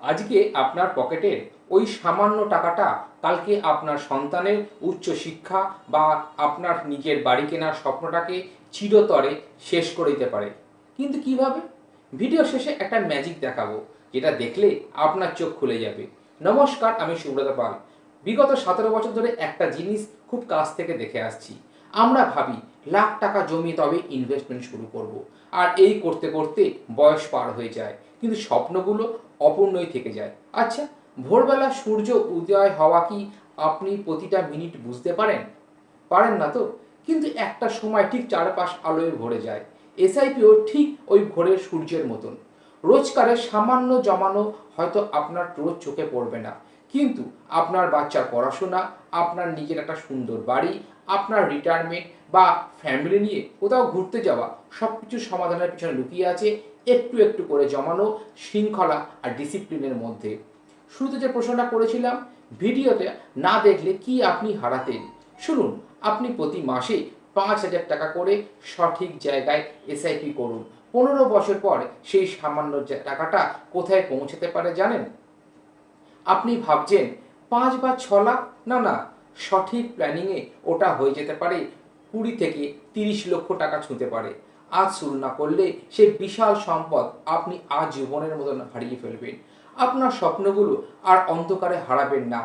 আজকে আপনার পকেটের ওই সামান্য টাকাটা কালকে আপনার সন্তানের উচ্চ শিক্ষা বা আপনার নিজের বাড়ি কেনার স্বপ্নটাকে চিরতরে শেষ করে দিতে পারে। কিন্তু কিভাবে? ভিডিও শেষে একটা ম্যাজিক দেখাবো, যেটা দেখলে আপনার চোখ খুলে যাবে। নমস্কার, আমি সুব্রত পাল। বিগত 17 বছর ধরে একটা জিনিস খুব কাছ থেকে দেখে আসছি। আমরা ভাবি লাখ টাকা জমিয়ে তবে ইনভেস্টমেন্ট শুরু করব, আর এই করতে করতে বয়স পার হয়ে যায়, কিন্তু স্বপ্নগুলো অপূর্ণই থেকে যায়। আচ্ছা, ভোরবেলা সূর্য উদয় হওয়া কি আপনি প্রতিটা মিনিট বুঝতে পারেন? পারেন না তো? কিন্তু একটা সময় ঠিক চারপাশ আলোয় ভরে যায়। এসআইপিও ঠিক ওই ভোরের সূর্যের মতন। রোজকারের সামান্য জমানো হয়তো আপনার রোজ চোখে পড়বে না, কিন্তু আপনার বাচ্চার পড়াশোনা, আপনার নিজের একটা সুন্দর বাড়ি, আপনার রিটায়ারমেন্ট বা ফ্যামিলি নিয়ে কোথাও ঘুরতে যাওয়া, সব কিছু সমাধানের পিছনে লুকিয়ে আছে একটু একটু করে জমানো শৃঙ্খলা আর ডিসিপ্লিনের মধ্যে। শুরুতে যে প্রশ্নটা করেছিলাম, ভিডিওতে না দেখলে কি আপনি হারাতেন, শুনুন। আপনি প্রতি মাসে 5,000 টাকা করে সঠিক জায়গায় এসআইপি করুন। 15 বছর পর সেই সামান্য টাকাটা কোথায় পৌঁছাতে পারে জানেন? আপনি ভাবছেন 5 বা 6 লাখ, না না, সঠিক প্ল্যানিংয়ে ওটা হয়ে যেতে পারে 20 থেকে 30 লক্ষ টাকা ছুঁতে পারে। আজ শুরু না করলে সেই বিশাল সম্পদ আপনি আজীবনের মতন হারিয়ে ফেলবেন। আপনার স্বপ্নগুলো আর অন্ধকারে হারাবেন না।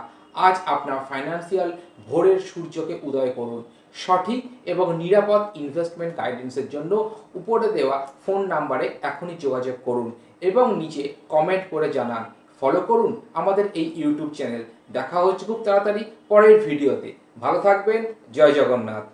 আজ আপনার ফাইন্যান্সিয়াল ভোরের সূর্যকে উদয় করুন। সঠিক এবং নিরাপদ ইনভেস্টমেন্ট গাইডেন্সের জন্য উপরে দেওয়া ফোন নাম্বারে এখনই যোগাযোগ করুন এবং নিচে কমেন্ট করে জানান। ফলো করুন আমাদের এই ইউটিউব চ্যানেল। দেখা হচ্ছে খুব তাড়াতাড়ি পরের ভিডিওতে। ভালো থাকবেন। জয় জগন্নাথ।